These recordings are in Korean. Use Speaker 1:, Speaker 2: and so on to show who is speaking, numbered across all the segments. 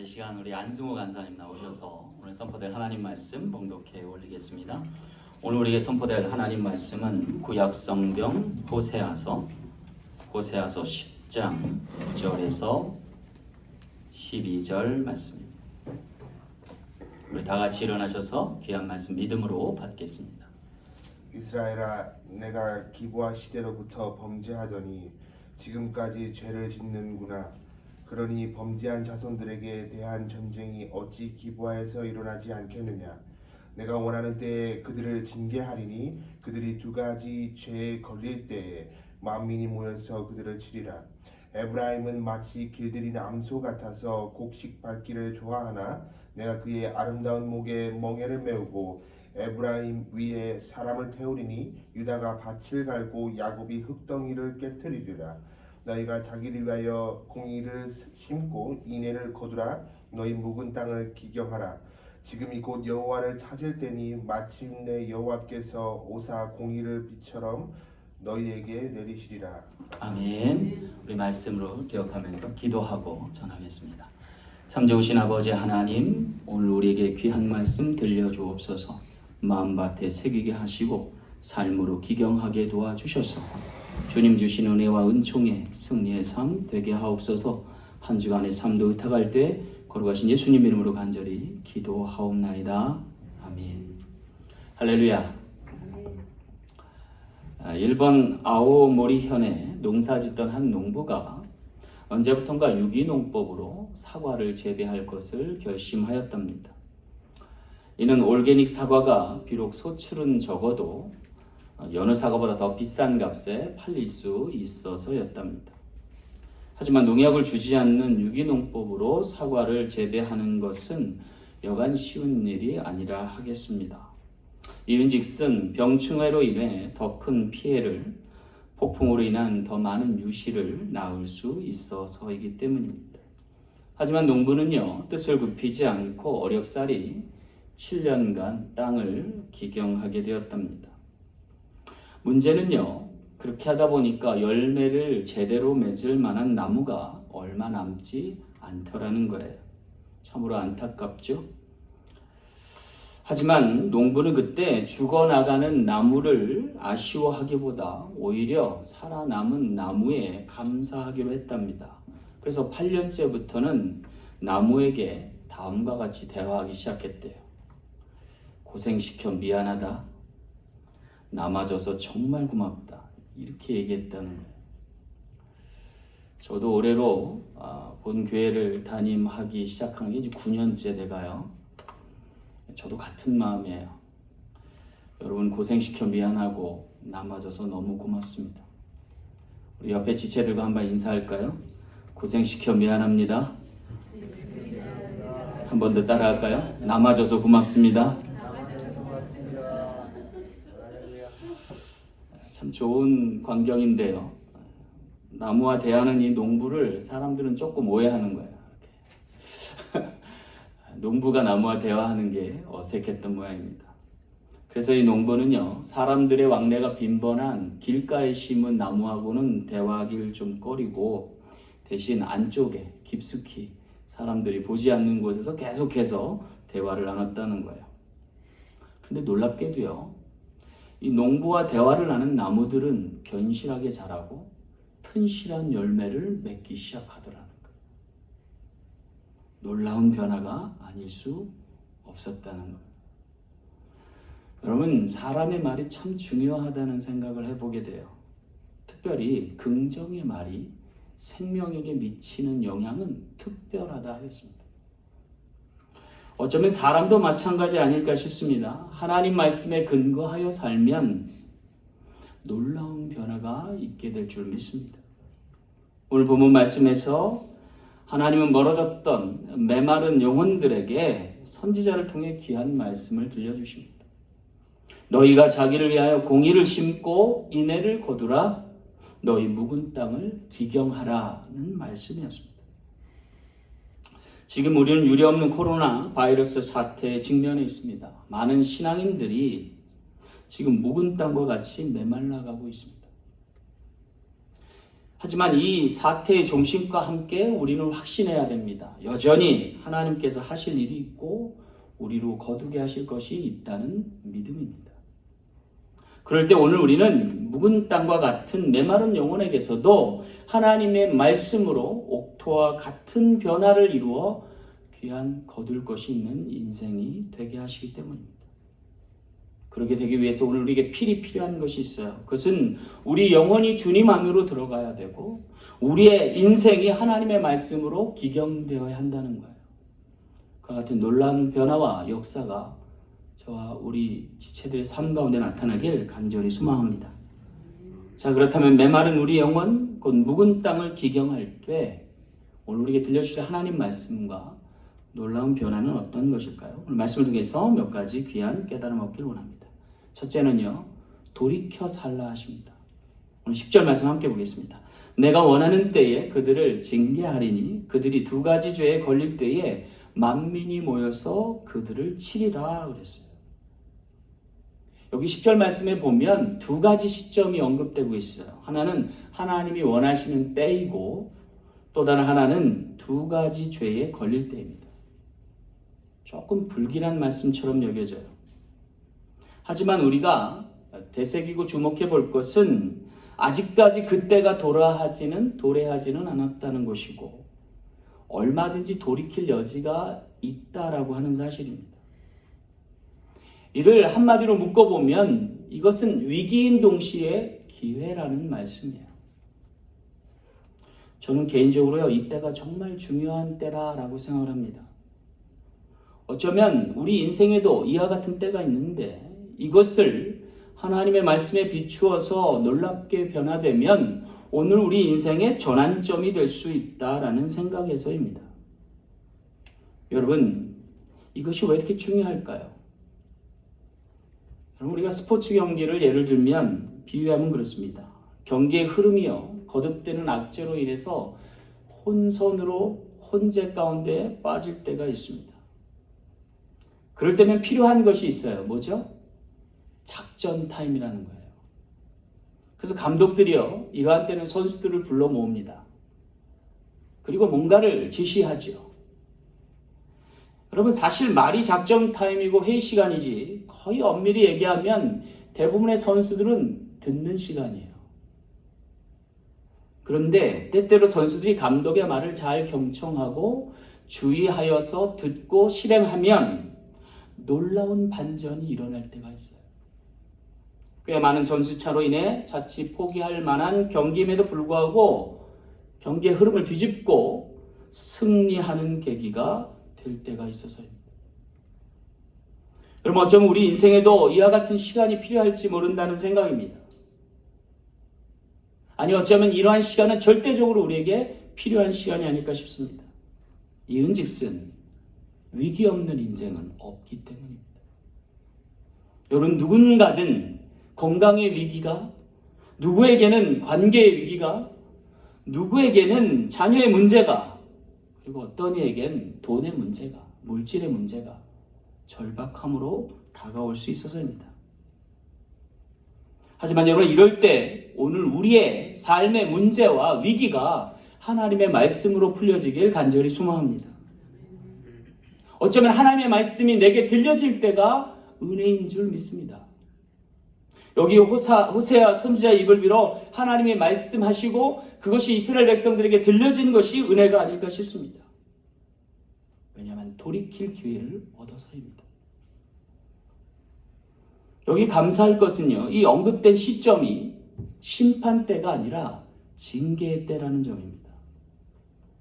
Speaker 1: 시간 우리 안승호 간사님 나오셔서 오늘 선포될 하나님 말씀 봉독해 올리겠습니다. 오늘 우리에게 선포될 하나님 말씀은 구약 성경 호세아서 10장 9절에서 12절 말씀입니다. 우리 다 같이 일어나셔서 귀한 말씀 믿음으로 받겠습니다.
Speaker 2: 이스라엘아, 내가 기브아 시대로부터 범죄하더니 지금까지 죄를 짓는구나. 그러니 범죄한 자손들에게 대한 전쟁이 어찌 기브아에서 일어나지 않겠느냐. 내가 원하는 때에 그들을 징계하리니 그들이 두 가지 죄에 걸릴 때에 만민이 모여서 그들을 치리라. 에브라임은 마치 길들인 암소 같아서 곡식 밟기를 좋아하나 내가 그의 아름다운 목에 멍에를 메우고 에브라임 위에 사람을 태우리니 유다가 밭을 갈고 야곱이 흙덩이를 깨뜨리리라. 너희가 자기를 위하여 공의를 심고 인애를 거두라. 너희 묵은 땅을 기경하라. 지금이 곧 여호와를 찾을 때니 마침내 여호와께서 오사 공의를 비처럼 너희에게 내리시리라.
Speaker 1: 아멘. 우리 말씀으로 기억하면서 기도하고 전하겠습니다. 참 좋으신 아버지 하나님, 오늘 우리에게 귀한 말씀 들려주옵소서. 마음밭에 새기게 하시고 삶으로 기경하게 도와주셔서 주님 주신 은혜와 은총의 승리의 삶 되게 하옵소서. 한 주간의 삶도 의탁할 때 거룩하신 예수님 이름으로 간절히 기도하옵나이다. 아멘. 할렐루야. 일본 아오모리현에 농사짓던 한 농부가 언제부턴가 유기농법으로 사과를 재배할 것을 결심하였답니다. 이는 올게닉 사과가 비록 소출은 적어도 여느 사과보다 더 비싼 값에 팔릴 수 있어서였답니다. 하지만 농약을 주지 않는 유기농법으로 사과를 재배하는 것은 여간 쉬운 일이 아니라 하겠습니다. 이윤즉슨 병충해로 인해 더 큰 피해를, 폭풍으로 인한 더 많은 유실을 낳을 수 있어서이기 때문입니다. 하지만 농부는요, 뜻을 굽히지 않고 어렵사리 7년간 땅을 기경하게 되었답니다. 문제는요, 그렇게 하다 보니까 열매를 제대로 맺을 만한 나무가 얼마 남지 않더라는 거예요. 참으로 안타깝죠? 하지만 농부는 그때 죽어나가는 나무를 아쉬워하기보다 오히려 살아남은 나무에 감사하기로 했답니다. 그래서 8년째부터는 나무에게 다음과 같이 대화하기 시작했대요. 고생시켜 미안하다. 남아줘서 정말 고맙다. 이렇게 얘기했다는 거예요. 저도 올해로 본 교회를 담임하기 시작한 게 이제 9년째 돼가요. 저도 같은 마음이에요. 여러분 고생시켜 미안하고 남아줘서 너무 고맙습니다. 우리 옆에 지체들과 한번 인사할까요? 고생시켜 미안합니다. 한 번 더 따라할까요? 남아줘서 고맙습니다. 참 좋은 광경인데요. 나무와 대하는 이 농부를 사람들은 조금 오해하는 거예요. 농부가 나무와 대화하는 게 어색했던 모양입니다. 그래서 이 농부는요, 사람들의 왕래가 빈번한 길가에 심은 나무하고는 대화하기를 좀 꺼리고 대신 안쪽에 깊숙이 사람들이 보지 않는 곳에서 계속해서 대화를 나눴다는 거예요. 근데 놀랍게도요, 이 농부와 대화를 나눈 나무들은 견실하게 자라고 튼실한 열매를 맺기 시작하더라는 거예요. 놀라운 변화가 아닐 수 없었다는 거예요. 여러분, 사람의 말이 참 중요하다는 생각을 해보게 돼요. 특별히 긍정의 말이 생명에게 미치는 영향은 특별하다 하겠습니다. 어쩌면 사람도 마찬가지 아닐까 싶습니다. 하나님 말씀에 근거하여 살면 놀라운 변화가 있게 될 줄 믿습니다. 오늘 본문 말씀에서 하나님은 멀어졌던 메마른 영혼들에게 선지자를 통해 귀한 말씀을 들려주십니다. 너희가 자기를 위하여 공의를 심고 인애를 거두라. 너희 묵은 땅을 기경하라는 말씀이었습니다. 지금 우리는 유례없는 코로나 바이러스 사태에 직면해 있습니다. 많은 신앙인들이 지금 묵은 땅과 같이 메말라가고 있습니다. 하지만 이 사태의 종식과 함께 우리는 확신해야 됩니다. 여전히 하나님께서 하실 일이 있고 우리로 거두게 하실 것이 있다는 믿음입니다. 그럴 때 오늘 우리는 묵은 땅과 같은 메마른 영혼에게서도 하나님의 말씀으로 옥토와 같은 변화를 이루어 귀한 거둘 것이 있는 인생이 되게 하시기 때문입니다. 그렇게 되기 위해서 오늘 우리에게 필요한 것이 있어요. 그것은 우리 영혼이 주님 안으로 들어가야 되고 우리의 인생이 하나님의 말씀으로 기경되어야 한다는 거예요. 그와 같은 놀라운 변화와 역사가 저와 우리 지체들의 삶 가운데 나타나길 간절히 소망합니다. 자, 그렇다면 메마른 우리 영혼, 곧 묵은 땅을 기경할 때 오늘 우리에게 들려주실 하나님 말씀과 놀라운 변화는 어떤 것일까요? 오늘 말씀을 통해서 몇 가지 귀한 깨달음 얻기를 원합니다. 첫째는요, 돌이켜 살라 하십니다. 오늘 10절 말씀 함께 보겠습니다. 내가 원하는 때에 그들을 징계하리니 그들이 두 가지 죄에 걸릴 때에 만민이 모여서 그들을 치리라 그랬어요. 여기 10절 말씀에 보면 두 가지 시점이 언급되고 있어요. 하나는 하나님이 원하시는 때이고 또 다른 하나는 두 가지 죄에 걸릴 때입니다. 조금 불길한 말씀처럼 여겨져요. 하지만 우리가 되새기고 주목해 볼 것은 아직까지 그때가 도래하지는 않았다는 것이고 얼마든지 돌이킬 여지가 있다라고 하는 사실입니다. 이를 한마디로 묶어보면 이것은 위기인 동시에 기회라는 말씀이에요. 저는 개인적으로요, 이때가 정말 중요한 때라라고 생각을 합니다. 어쩌면 우리 인생에도 이와 같은 때가 있는데 이것을 하나님의 말씀에 비추어서 놀랍게 변화되면 오늘 우리 인생의 전환점이 될 수 있다라는 생각에서입니다. 여러분, 이것이 왜 이렇게 중요할까요? 여러분, 우리가 스포츠 경기를 예를 들면 비유하면 그렇습니다. 경기의 흐름이요, 거듭되는 악재로 인해서 혼재 가운데 빠질 때가 있습니다. 그럴 때면 필요한 것이 있어요. 뭐죠? 작전 타임이라는 거예요. 그래서 감독들이요, 이러한 때는 선수들을 불러 모읍니다. 그리고 뭔가를 지시하죠. 여러분, 사실 말이 작전 타임이고 회의 시간이지 거의 엄밀히 얘기하면 대부분의 선수들은 듣는 시간이에요. 그런데 때때로 선수들이 감독의 말을 잘 경청하고 주의하여서 듣고 실행하면 놀라운 반전이 일어날 때가 있어요. 꽤 많은 점수차로 인해 자칫 포기할 만한 경기임에도 불구하고 경기의 흐름을 뒤집고 승리하는 계기가 될 때가 있어서입니다. 여러분, 어쩌면 우리 인생에도 이와 같은 시간이 필요할지 모른다는 생각입니다. 아니, 어쩌면 이러한 시간은 절대적으로 우리에게 필요한 시간이 아닐까 싶습니다. 이은즉슨 위기 없는 인생은 없기 때문입니다. 여러분, 누군가든 건강의 위기가, 누구에게는 관계의 위기가, 누구에게는 자녀의 문제가, 그리고 어떤 이에겐 돈의 문제가, 물질의 문제가 절박함으로 다가올 수 있어서입니다. 하지만 여러분, 이럴 때 오늘 우리의 삶의 문제와 위기가 하나님의 말씀으로 풀려지길 간절히 소망합니다. 어쩌면 하나님의 말씀이 내게 들려질 때가 은혜인 줄 믿습니다. 여기 호세아 선지자 입을 빌어 하나님의 말씀하시고 그것이 이스라엘 백성들에게 들려진 것이 은혜가 아닐까 싶습니다. 왜냐하면 돌이킬 기회를 얻어서입니다. 여기 감사할 것은요, 이 언급된 시점이 심판 때가 아니라 징계의 때라는 점입니다.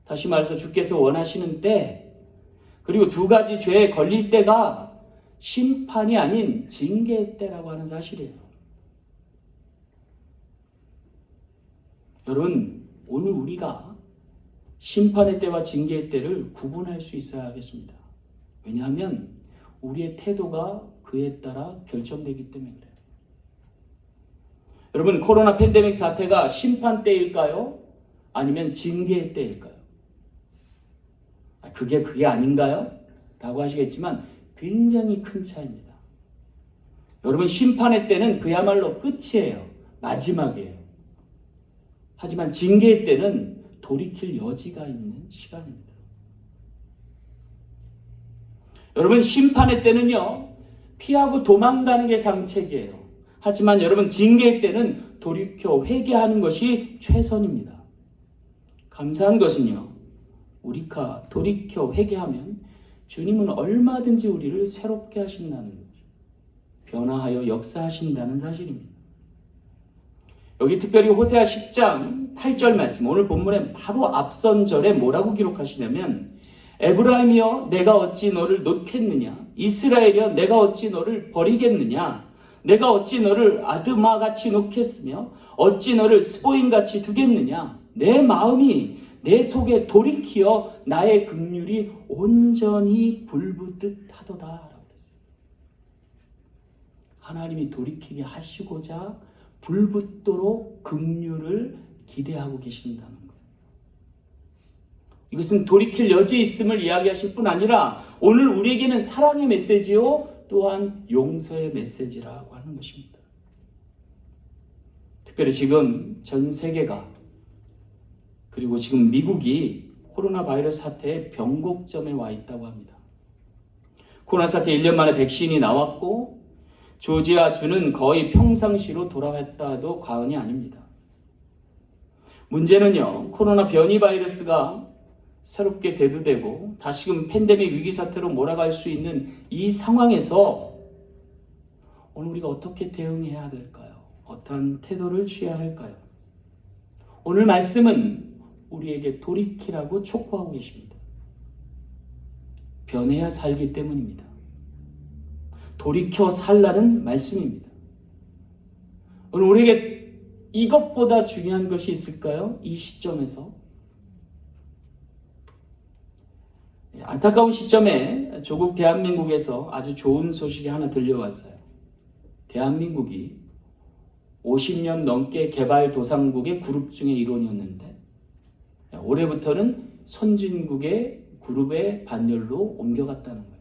Speaker 1: 다시 말해서 주께서 원하시는 때, 그리고 두 가지 죄에 걸릴 때가 심판이 아닌 징계의 때라고 하는 사실이에요. 여러분, 오늘 우리가 심판의 때와 징계의 때를 구분할 수 있어야 하겠습니다. 왜냐하면 우리의 태도가 그에 따라 결정되기 때문에 그래요. 여러분, 코로나 팬데믹 사태가 심판 때일까요? 아니면 징계의 때일까요? 그게 아닌가요? 라고 하시겠지만 굉장히 큰 차이입니다. 여러분, 심판의 때는 그야말로 끝이에요. 마지막이에요. 하지만 징계의 때는 돌이킬 여지가 있는 시간입니다. 여러분, 심판의 때는요, 피하고 도망가는 게 상책이에요. 하지만 여러분, 징계의 때는 돌이켜 회개하는 것이 최선입니다. 감사한 것은요, 우리가 돌이켜 회개하면 주님은 얼마든지 우리를 새롭게 하신다는 거죠. 변화하여 역사하신다는 사실입니다. 여기 특별히 호세아 10장 8절 말씀, 오늘 본문에 바로 앞선 절에 뭐라고 기록하시냐면, 에브라임이여 내가 어찌 너를 놓겠느냐, 이스라엘이여 내가 어찌 너를 버리겠느냐, 내가 어찌 너를 아드마같이 놓겠으며 어찌 너를 스보임같이 두겠느냐, 내 마음이 내 속에 돌이키어 나의 긍휼이 온전히 불붙듯 하도다 라고 그랬어요. 하나님이 돌이키게 하시고자 불붙도록 긍휼을 기대하고 계신다는 거예요. 이것은 돌이킬 여지 있음을 이야기하실 뿐 아니라 오늘 우리에게는 사랑의 메시지요, 또한 용서의 메시지라고 하는 것입니다. 특별히 지금 전 세계가, 그리고 지금 미국이 코로나 바이러스 사태의 변곡점에 와 있다고 합니다. 코로나 사태 1년 만에 백신이 나왔고 조지아주는 거의 평상시로 돌아왔다도 과언이 아닙니다. 문제는요, 코로나 변이 바이러스가 새롭게 대두되고 다시금 팬데믹 위기 사태로 몰아갈 수 있는 이 상황에서 오늘 우리가 어떻게 대응해야 될까요? 어떤 태도를 취해야 할까요? 오늘 말씀은 우리에게 돌이키라고 촉구하고 계십니다. 변해야 살기 때문입니다. 돌이켜 살라는 말씀입니다. 오늘 우리에게 이것보다 중요한 것이 있을까요? 이 시점에서. 안타까운 시점에 조국 대한민국에서 아주 좋은 소식이 하나 들려왔어요. 대한민국이 50년 넘게 개발도상국의 그룹 중의 일원이었는데 올해부터는 선진국의 그룹의 반열로 옮겨갔다는 거예요.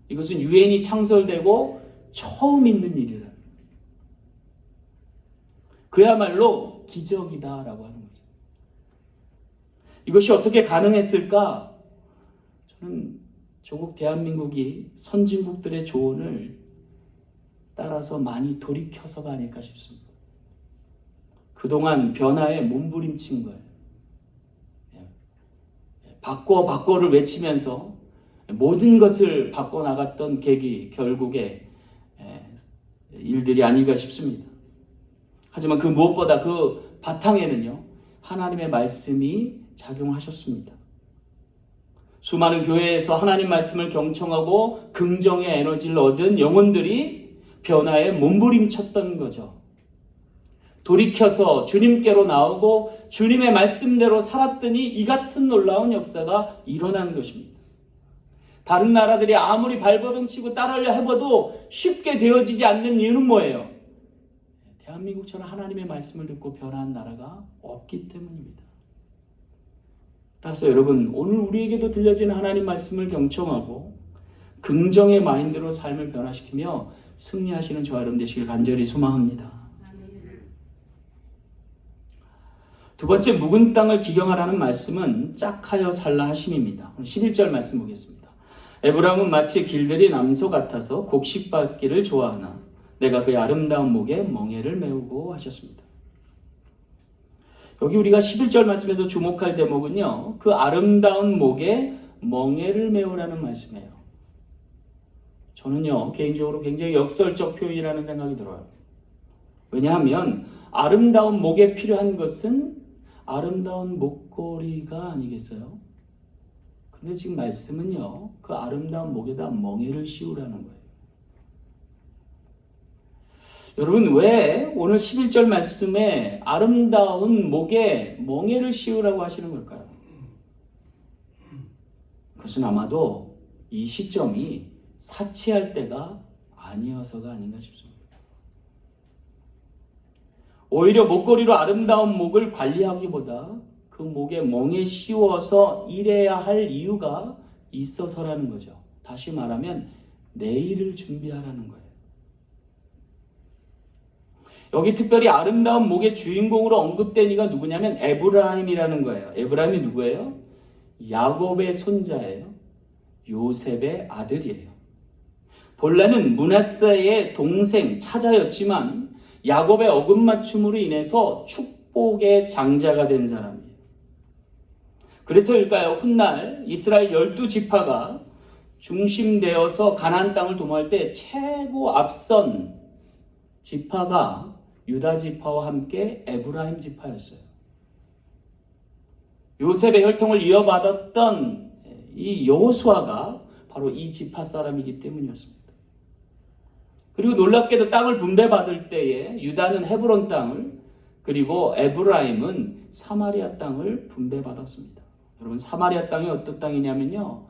Speaker 1: 이것은 유엔이 창설되고 처음 있는 일이라는 거예요. 그야말로 기적이다라고 하는 거죠. 이것이 어떻게 가능했을까? 저는 조국 대한민국이 선진국들의 조언을 따라서 많이 돌이켜서가 아닐까 싶습니다. 그동안 변화에 몸부림친 거예요. 바꿔를 외치면서 모든 것을 바꿔나갔던 계기, 결국에 일들이 아닐까 싶습니다. 하지만 그 무엇보다 그 바탕에는요, 하나님의 말씀이 작용하셨습니다. 수많은 교회에서 하나님 말씀을 경청하고 긍정의 에너지를 얻은 영혼들이 변화에 몸부림쳤던 거죠. 돌이켜서 주님께로 나오고 주님의 말씀대로 살았더니 이 같은 놀라운 역사가 일어난 것입니다. 다른 나라들이 아무리 발버둥치고 따르려 해봐도 쉽게 되어지지 않는 이유는 뭐예요? 대한민국처럼 하나님의 말씀을 듣고 변화한 나라가 없기 때문입니다. 따라서 여러분, 오늘 우리에게도 들려지는 하나님 말씀을 경청하고 긍정의 마인드로 삶을 변화시키며 승리하시는 저와 여러분 되시길 간절히 소망합니다. 두 번째, 묵은 땅을 기경하라는 말씀은 짝하여 살라 하심입니다. 11절 말씀 보겠습니다. 에브라임은 마치 길들이 남소 같아서 곡식받기를 좋아하나 내가 그의 아름다운 목에 멍에를 메우고 하셨습니다. 여기 우리가 11절 말씀에서 주목할 대목은요, 그 아름다운 목에 멍에를 메우라는 말씀이에요. 저는요, 개인적으로 굉장히 역설적 표현이라는 생각이 들어요. 왜냐하면 아름다운 목에 필요한 것은 아름다운 목걸이가 아니겠어요? 근데 지금 말씀은요, 그 아름다운 목에다 멍에를 씌우라는 거예요. 여러분, 왜 오늘 11절 말씀에 아름다운 목에 멍에를 씌우라고 하시는 걸까요? 그것은 아마도 이 시점이 사치할 때가 아니어서가 아닌가 싶습니다. 오히려 목걸이로 아름다운 목을 관리하기보다 그 목에 멍에 씌워서 일해야 할 이유가 있어서라는 거죠. 다시 말하면 내일을 준비하라는 거예요. 여기 특별히 아름다운 목의 주인공으로 언급된 이가 누구냐면 에브라임이라는 거예요. 에브라임이 누구예요? 야곱의 손자예요. 요셉의 아들이에요. 본래는 므낫세의 동생 차자였지만 야곱의 어긋맞춤으로 인해서 축복의 장자가 된 사람이에요. 그래서일까요? 훗날 이스라엘 12지파가 중심되어서 가나안 땅을 도모할 때 최고 앞선 지파가 유다 지파와 함께 에브라임 지파였어요. 요셉의 혈통을 이어받았던 이 여호수아가 바로 이 지파 사람이기 때문이었습니다. 그리고 놀랍게도 땅을 분배받을 때에 유다는 헤브론 땅을, 그리고 에브라임은 사마리아 땅을 분배받았습니다. 여러분, 사마리아 땅이 어떤 땅이냐면요,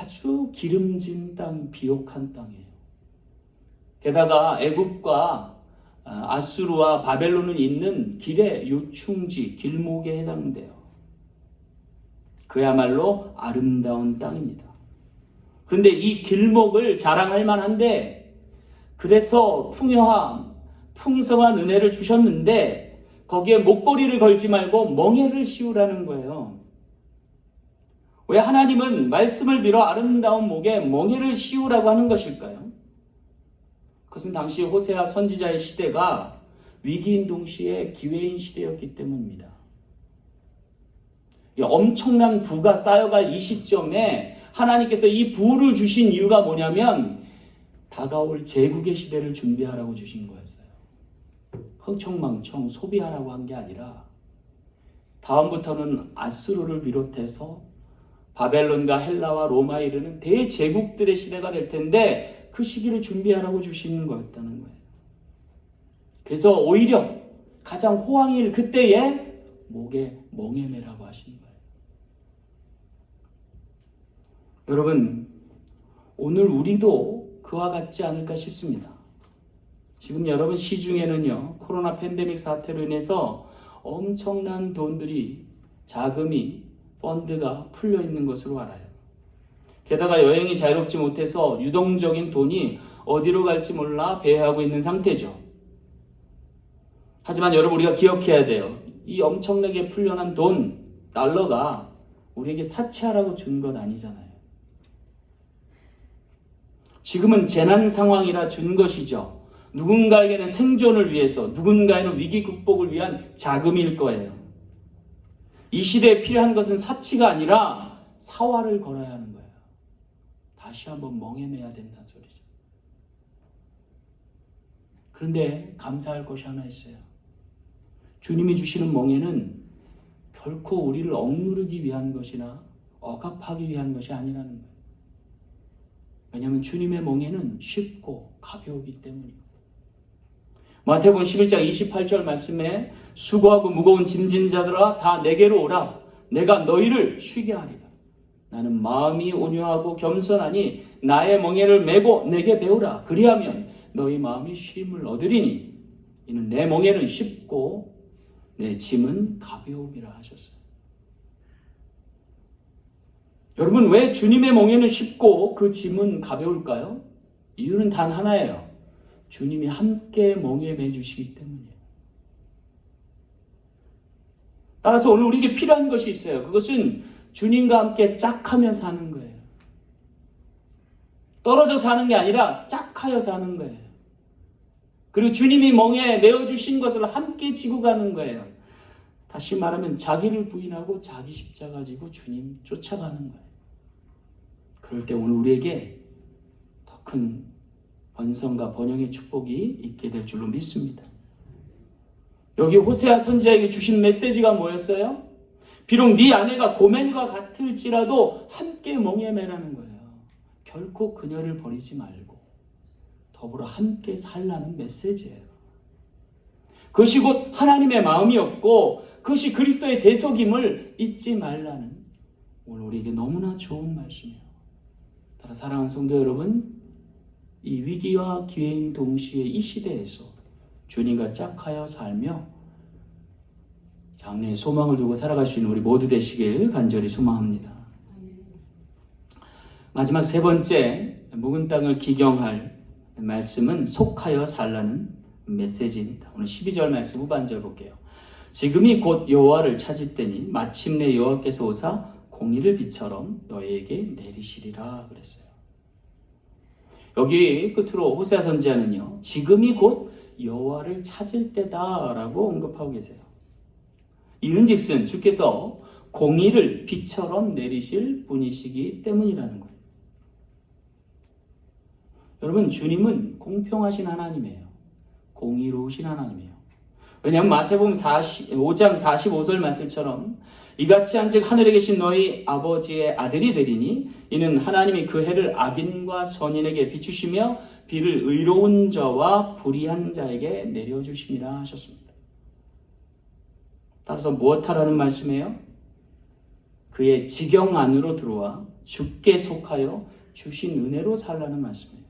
Speaker 1: 아주 기름진 땅, 비옥한 땅이에요. 게다가 애굽과 아수르와 바벨론은 있는 길의 요충지, 길목에 해당돼요. 그야말로 아름다운 땅입니다. 그런데 이 길목을 자랑할 만한데, 그래서 풍요함, 풍성한 은혜를 주셨는데 거기에 목걸이를 걸지 말고 멍에를 씌우라는 거예요. 왜 하나님은 말씀을 빌어 아름다운 목에 멍에를 씌우라고 하는 것일까요? 그것은 당시 호세아 선지자의 시대가 위기인 동시에 기회인 시대였기 때문입니다. 엄청난 부가 쌓여갈 이 시점에 하나님께서 이 부를 주신 이유가 뭐냐면 다가올 제국의 시대를 준비하라고 주신 거였어요. 흥청망청 소비하라고 한 게 아니라 다음부터는 아수르를 비롯해서 바벨론과 헬라와 로마에 이르는 대제국들의 시대가 될 텐데 그 시기를 준비하라고 주시는 거였다는 거예요. 그래서 오히려 가장 호황일 그때에 목에 멍에 매라고 하시는 거예요. 여러분, 오늘 우리도 그와 같지 않을까 싶습니다. 지금 여러분 시중에는요, 코로나 팬데믹 사태로 인해서 엄청난 돈들이, 자금이, 펀드가 풀려 있는 것으로 알아요. 게다가 여행이 자유롭지 못해서 유동적인 돈이 어디로 갈지 몰라 배회하고 있는 상태죠. 하지만 여러분, 우리가 기억해야 돼요. 이 엄청나게 풀려난 돈, 달러가 우리에게 사치하라고 준 것 아니잖아요. 지금은 재난 상황이라 준 것이죠. 누군가에게는 생존을 위해서, 누군가에는 위기 극복을 위한 자금일 거예요. 이 시대에 필요한 것은 사치가 아니라 사활을 걸어야 하는 거예요. 다시 한번 멍에 매야 된다는 소리죠. 그런데 감사할 것이 하나 있어요. 주님이 주시는 멍에는 결코 우리를 억누르기 위한 것이나 억압하기 위한 것이 아니라는 거예요. 왜냐하면 주님의 멍에는 쉽고 가벼우기 때문입니다. 마태복음 11장 28절 말씀에 수고하고 무거운 짐진 자들아 다 내게로 오라. 내가 너희를 쉬게 하리라. 나는 마음이 온유하고 겸손하니 나의 멍에를 메고 내게 배우라. 그리하면 너희 마음이 쉼을 얻으리니 이는 내 멍에는 쉽고 내 짐은 가벼움이라 하셨어요. 여러분, 왜 주님의 멍에는 쉽고 그 짐은 가벼울까요? 이유는 단 하나예요. 주님이 함께 멍에 매주시기 때문이에요. 따라서 오늘 우리에게 필요한 것이 있어요. 그것은 주님과 함께 짝하며 사는 거예요. 떨어져 사는 게 아니라 짝하여 사는 거예요. 그리고 주님이 멍에 메어주신 것을 함께 지고 가는 거예요. 다시 말하면 자기를 부인하고 자기 십자가 지고 주님 쫓아가는 거예요. 그럴 때 오늘 우리에게 더 큰 번성과 번영의 축복이 있게 될 줄로 믿습니다. 여기 호세아 선지자에게 주신 메시지가 뭐였어요? 비록 네 아내가 고멜과 같을지라도 함께 멍에 매라는 거예요. 결코 그녀를 버리지 말고 더불어 함께 살라는 메시지예요. 그것이 곧 하나님의 마음이었고 그것이 그리스도의 대속임을 잊지 말라는 오늘 우리에게 너무나 좋은 말씀이에요. 따라 사랑하는 성도 여러분, 이 위기와 기회인 동시에 이 시대에서 주님과 짝하여 살며 장래의 소망을 두고 살아갈 수 있는 우리 모두 되시길 간절히 소망합니다. 마지막 세 번째 묵은 땅을 기경할 말씀은 속하여 살라는 메시지입니다. 오늘 12절 말씀 후반절 볼게요. 지금이 곧 여호와를 찾을 때니 마침내 여호와께서 오사 공의를 비처럼 너희에게 내리시리라 그랬어요. 여기 끝으로 호세아 선지자는요, 지금이 곧 여호와를 찾을 때다라고 언급하고 계세요. 이은즉슨 주께서 공의를 비처럼 내리실 분이시기 때문이라는 거예요. 여러분, 주님은 공평하신 하나님이에요. 공의로우신 하나님이에요. 왜냐하면 마태복음 5장 45절 말씀처럼 이같이 한즉 하늘에 계신 너희 아버지의 아들이 되리니 이는 하나님이 그 해를 악인과 선인에게 비추시며 비를 의로운 자와 불의한 자에게 내려주심이라 하셨습니다. 따라서 무엇하라는 말씀이에요? 그의 지경 안으로 들어와 주께 속하여 주신 은혜로 살라는 말씀이에요.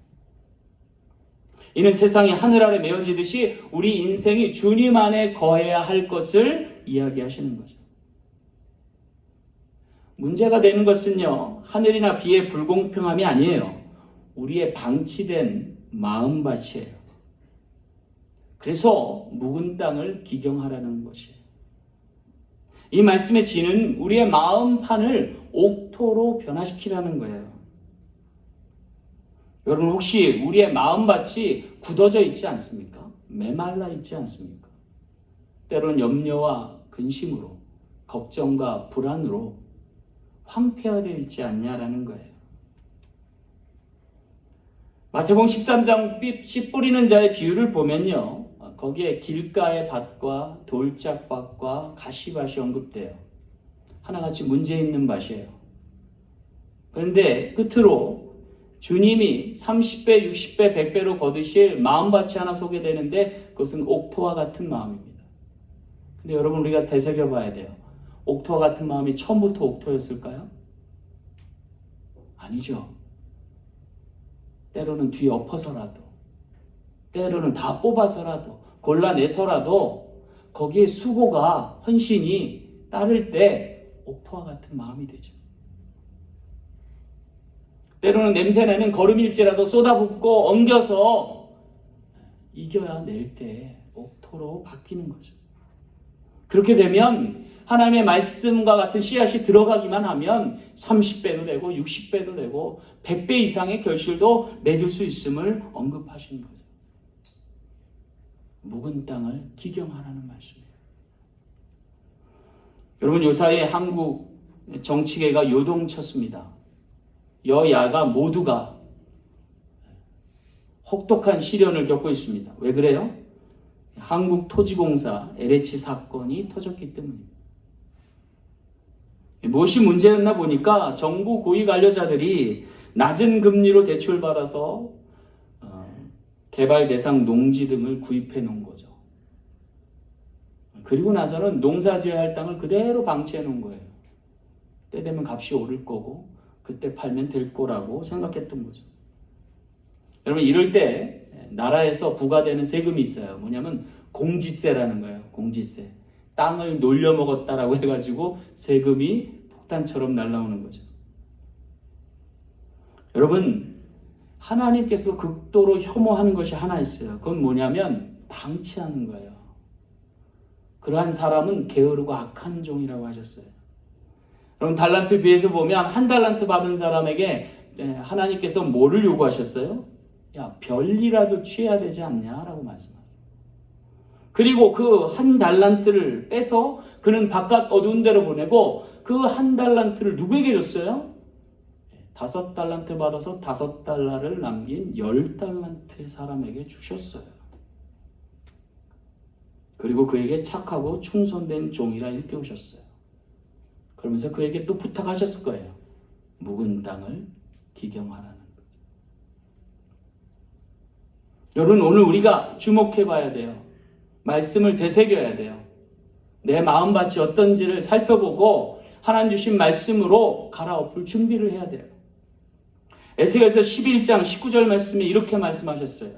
Speaker 1: 이는 세상이 하늘 아래 메어지듯이 우리 인생이 주님 안에 거해야 할 것을 이야기하시는 거죠. 문제가 되는 것은요, 하늘이나 비의 불공평함이 아니에요. 우리의 방치된 마음밭이에요. 그래서 묵은 땅을 기경하라는 것이에요. 이 말씀의 진은 우리의 마음판을 옥토로 변화시키라는 거예요. 여러분, 혹시 우리의 마음밭이 굳어져 있지 않습니까? 메말라 있지 않습니까? 때로는 염려와 근심으로, 걱정과 불안으로 황폐화되어 있지 않냐라는 거예요. 마태복음 13장 씨 뿌리는 자의 비유를 보면요, 거기에 길가의 밭과 돌짝밭과 가시밭이 언급돼요. 하나같이 문제 있는 밭이에요. 그런데 끝으로 주님이 30배, 60배, 100배로 거두실 마음밭이 하나 소개되는데 그것은 옥토와 같은 마음입니다. 근데 여러분, 우리가 되새겨 봐야 돼요. 옥토와 같은 마음이 처음부터 옥토였을까요? 아니죠. 때로는 뒤 엎어서라도, 때로는 다 뽑아서라도, 골라내서라도 거기에 수고가, 헌신이 따를 때 옥토와 같은 마음이 되죠. 때로는 냄새나는 거름일지라도 쏟아붓고 엉겨서 이겨야 낼 때 옥토로 바뀌는 거죠. 그렇게 되면 하나님의 말씀과 같은 씨앗이 들어가기만 하면 30배도 되고 60배도 되고 100배 이상의 결실도 맺을 수 있음을 언급하신 거죠. 묵은 땅을 기경하라는 말씀이에요. 여러분, 요사이 한국 정치계가 요동쳤습니다. 여야가 모두가 혹독한 시련을 겪고 있습니다. 왜 그래요? 한국토지공사 LH 사건이 터졌기 때문입니다. 무엇이 문제였나 보니까 정부 고위 관료자들이 낮은 금리로 대출받아서 개발 대상 농지 등을 구입해 놓은 거죠. 그리고 나서는 농사지어야 할 땅을 그대로 방치해 놓은 거예요. 때 되면 값이 오를 거고 그때 팔면 될 거라고 생각했던 거죠. 여러분, 이럴 때 나라에서 부과되는 세금이 있어요. 뭐냐면 공지세라는 거예요. 공지세. 땅을 놀려먹었다라고 해가지고 세금이 폭탄처럼 날아오는 거죠. 여러분, 하나님께서 극도로 혐오하는 것이 하나 있어요. 그건 뭐냐면 방치하는 거예요. 그러한 사람은 게으르고 악한 종이라고 하셨어요. 여러분, 달란트 비에서 보면 한 달란트 받은 사람에게 하나님께서 뭐를 요구하셨어요? 야, 별이라도 취해야 되지 않냐라고 말씀하세요. 그리고 그 한 달란트를 빼서 그는 바깥 어두운 데로 보내고 그 한 달란트를 누구에게 줬어요? 5달란트 받아서 5달러를 남긴 10달란트의 사람에게 주셨어요. 그리고 그에게 착하고 충성된 종이라 일깨우셨어요. 그러면서 그에게 또 부탁하셨을 거예요. 묵은 땅을 기경하라는 거죠. 여러분, 오늘 우리가 주목해 봐야 돼요. 말씀을 되새겨야 돼요. 내 마음밭이 어떤지를 살펴보고 하나님 주신 말씀으로 갈아엎을 준비를 해야 돼요. 에스겔서 11장 19절 말씀에 이렇게 말씀하셨어요.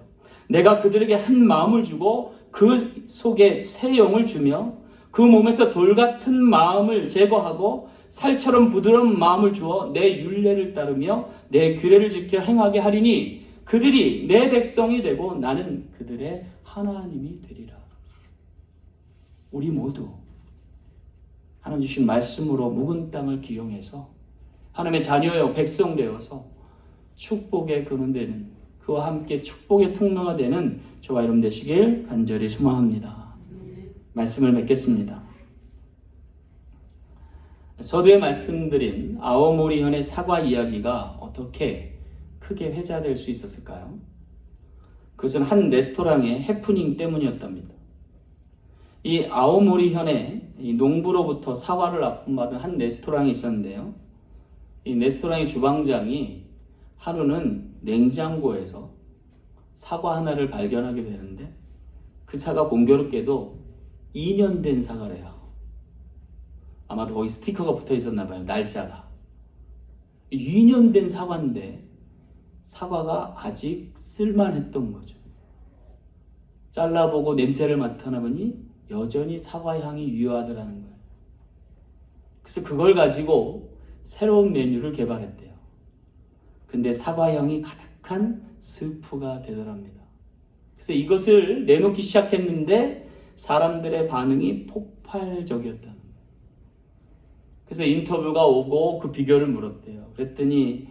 Speaker 1: 내가 그들에게 한 마음을 주고 그 속에 새 영을 주며 그 몸에서 돌 같은 마음을 제거하고 살처럼 부드러운 마음을 주어 내 율례를 따르며 내 규례를 지켜 행하게 하리니 그들이 내 백성이 되고 나는 그들의 하나님이 되리라. 우리 모두 하나님 주신 말씀으로 묵은 땅을 기용해서 하나님의 자녀여 백성 되어서 축복의 근원 되는, 그와 함께 축복의 통로가 되는 저와 여러분 되시길 간절히 소망합니다. 말씀을 맺겠습니다. 서두에 말씀드린 아오모리현의 사과 이야기가 어떻게 크게 회자될 수 있었을까요? 그것은 한 레스토랑의 해프닝 때문이었답니다. 이 아오모리현의 이 농부로부터 사과를 납품받은 한 레스토랑이 있었는데요. 이 레스토랑의 주방장이 하루는 냉장고에서 사과 하나를 발견하게 되는데 그 사과 공교롭게도 2년 된 사과래요. 아마도 거기 스티커가 붙어 있었나 봐요. 날짜가. 2년 된 사과인데 사과가 아직 쓸만했던 거죠. 잘라보고 냄새를 맡아보니 여전히 사과 향이 유효하더라는 거예요. 그래서 그걸 가지고 새로운 메뉴를 개발했대요. 근데 사과 향이 가득한 스프가 되더랍니다. 그래서 이것을 내놓기 시작했는데 사람들의 반응이 폭발적이었다는 거예요. 그래서 인터뷰가 오고 그 비결을 물었대요. 그랬더니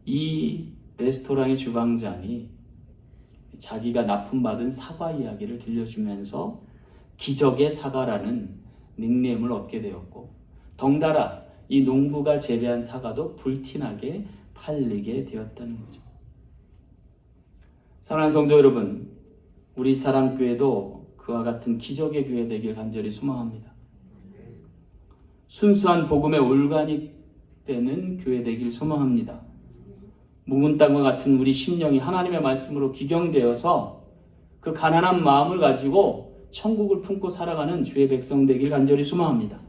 Speaker 1: 이 레스토랑의 주방장이 자기가 납품받은 사과 이야기를 들려주면서 기적의 사과라는 닉네임을 얻게 되었고, 덩달아 이 농부가 재배한 사과도 불티나게 팔리게 되었다는 거죠. 사랑하는 성도 여러분, 우리 사랑교회도 그와 같은 기적의 교회 되길 간절히 소망합니다. 순수한 복음의 올가닉 되는 교회 되길 소망합니다. 묵은 땅과 같은 우리 심령이 하나님의 말씀으로 기경되어서 그 가난한 마음을 가지고 천국을 품고 살아가는 주의 백성 되길 간절히 소망합니다.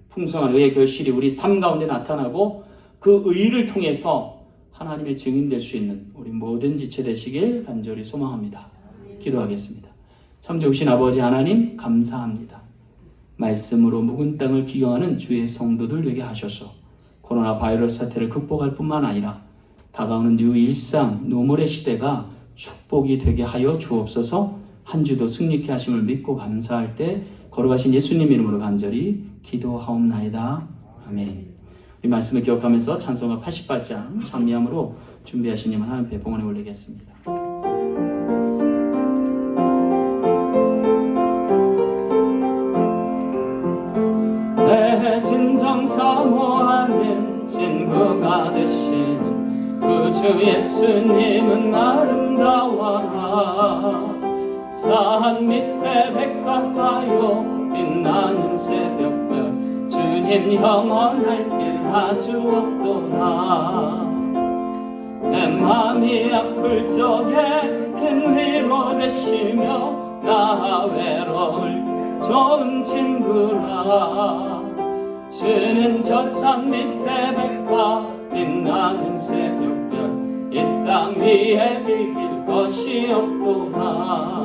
Speaker 1: 풍성한 의의 결실이 우리 삶 가운데 나타나고 그 의를 통해서 하나님의 증인 될 수 있는 우리 모든 지체 되시길 간절히 소망합니다. 기도하겠습니다. 참 좋으신 아버지 하나님 감사합니다. 말씀으로 묵은 땅을 기경하는 주의 성도들 되게 하셔서 코로나 바이러스 사태를 극복할 뿐만 아니라 다가오는 뉴 일상 노멀의 시대가 축복이 되게 하여 주옵소서. 한 주도 승리케 하심을 믿고 감사할 때 걸어가신 예수님 이름으로 간절히 기도하옵나이다. 아멘. 이 말씀을 기억하면서 찬송가 88장 찬미함으로 준비하신 님 하나님 앞에 봉헌에 올리겠습니다. 내 진정 사모하는 친구가 되시는 그 주 예수님은 아름다워라. 산 밑에 백합하여 빛나는 새벽별 주님 영원할 길 아주 없도다. 내 맘이 아플 적에 큰 위로 되시며 나 외로울 좋은 친구라. 주는 저 산 밑에 백합 빛나는 새벽별 이 땅 위에 비길 것이 없도다.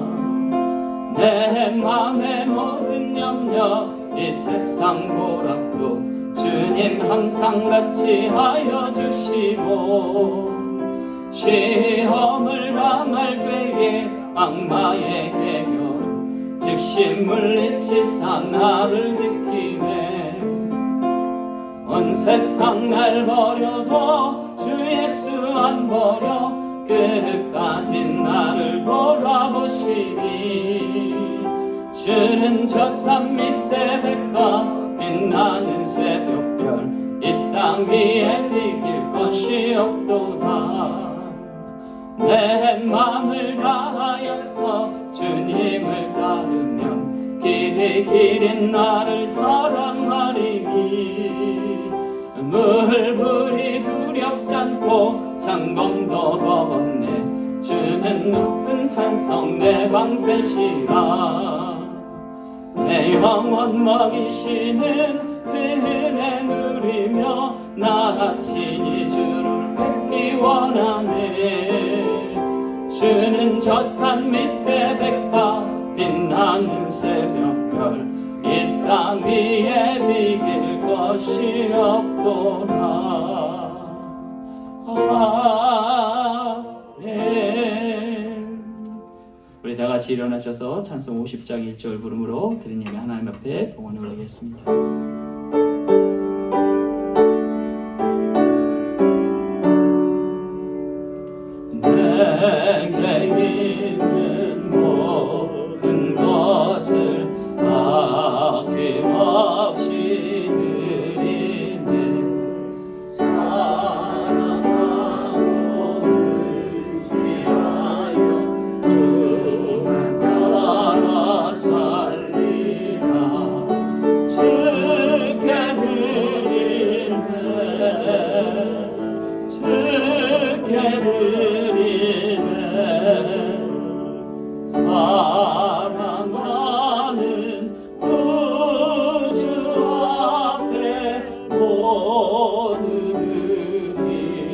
Speaker 1: 내 맘의 모든 염려 이 세상 보랍도 주님 항상 같이 하여 주시고, 시험을 당할 때에 악마의 계결 즉시 물리치사 나를 지키네. 온 세상 날 버려도 주 예수 안 버려 끝까지 나를 돌아보시니. 주는 저 산 밑에 백합 빛나는 새벽별 이 땅 위에 비길 것이 없도다. 내 맘을 다하여서 주님을 따르면 길이 길인 나를 사랑하리니. 물불이 두렵지 않고 창검도 겁없네. 주는 높은 산성 내 방패시라. 내 영혼 먹이시는 그 은혜 누리며 나 친히 주를 뵙기 원하네. 주는 저 산 밑에 백합 빛나는 새벽별 이 땅 위에 비길 것이 없도다. 같이 일어나셔서 찬송 50장 1절 부름으로 드린 예배 하나님 앞에 봉헌을 올리겠습니다. 내게 있는 모든 것을 아낌없이 드리네. 사랑하고 의지하여 주만 따라 살리라. 주께 드리네. 주께 드리네. 사랑하는 구주 앞에 모두 드리네.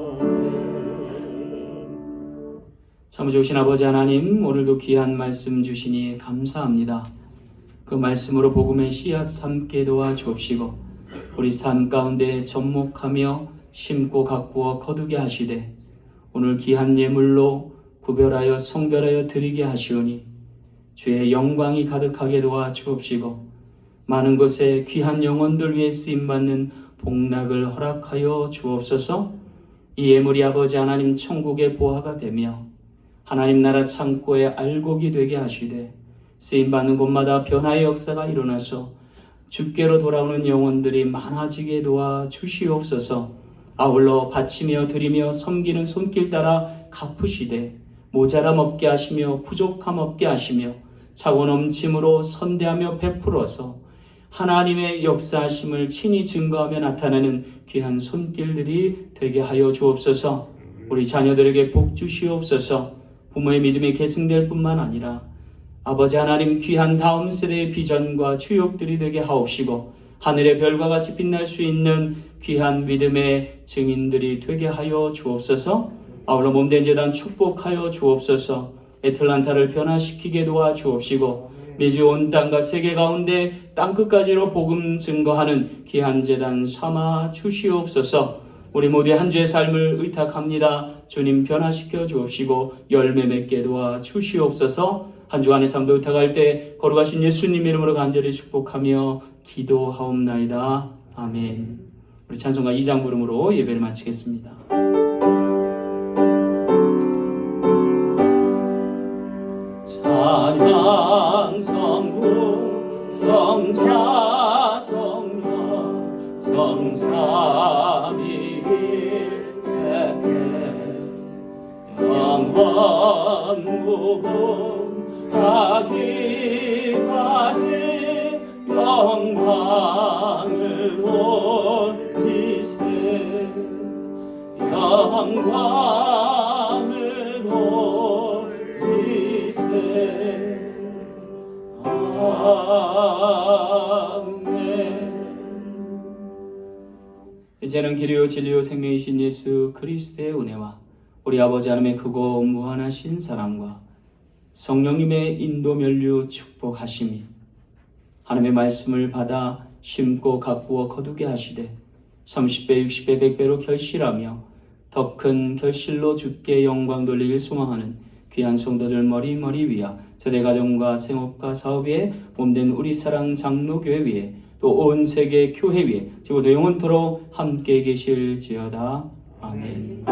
Speaker 1: 아멘. 참 좋으신 아버지 하나님, 오늘도 귀한 말씀 주시니 감사합니다. 그 말씀으로 복음의 씨앗 삼게 도와 주옵시고 우리 삶 가운데 접목하며 심고 가꾸어 거두게 하시되 오늘 귀한 예물로 구별하여 성별하여 드리게 하시오니 주의 영광이 가득하게 도와 주옵시고 많은 곳에 귀한 영혼들 위해 쓰임받는 복락을 허락하여 주옵소서. 이 예물이 아버지 하나님 천국의 보화가 되며 하나님 나라 창고의 알곡이 되게 하시되 쓰임받는 곳마다 변화의 역사가 일어나서 주께로 돌아오는 영혼들이 많아지게 도와 주시옵소서. 아울러 바치며 드리며 섬기는 손길 따라 갚으시되 모자람 없게 하시며 부족함 없게 하시며 차고 넘침으로 선대하며 베풀어서 하나님의 역사하심을 친히 증거하며 나타나는 귀한 손길들이 되게 하여 주옵소서. 우리 자녀들에게 복 주시옵소서. 부모의 믿음이 계승될 뿐만 아니라 아버지 하나님 귀한 다음 세대의 비전과 주역들이 되게 하옵시고 하늘의 별과 같이 빛날 수 있는 귀한 믿음의 증인들이 되게 하여 주옵소서. 아울러 몸된 재단 축복하여 주옵소서. 애틀란타를 변화시키게 도와 주옵시고 매주 온 땅과 세계 가운데 땅끝까지로 복음 증거하는 귀한 재단 삼아 주시옵소서. 우리 모두의 한 주의 삶을 의탁합니다. 주님 변화시켜 주옵시고 열매 맺게 도와 주시옵소서. 한 주간의 삶도 의탁할 때 거룩하신 예수님 이름으로 간절히 축복하며 기도하옵나이다. 아멘. 우리 찬송가 2장 부름으로 예배를 마치겠습니다. 찬양 성부 성자 성령 성삼위일 제게 영원 무궁하기까지 영광을 올리세 영광을 올리세. 아멘. 이제는 길이요 진리요 생명이신 예수 그리스도의 은혜와 우리 아버지 하나님의 크고 무한하신 사랑과 성령님의 인도 면류 축복하심이 하나님의 말씀을 받아 심고 가꾸어 거두게 하시되 30배 60배 100배로 결실하며 더 큰 결실로 주께 영광 돌리길 소망하는 귀한 성도들 머리머리 위하 세대 가정과 생업과 사업 위에 몸된 우리 사랑 장로교회 위에 또 온 세계 교회 위에 지금부터 영원토록 함께 계실지어다. 아멘.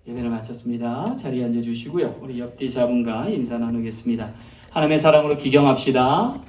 Speaker 1: 예배를 마쳤습니다. 자리에 앉아주시고요. 우리 옆뒤 자분과 인사 나누겠습니다. 하나님의 사랑으로 기경합시다.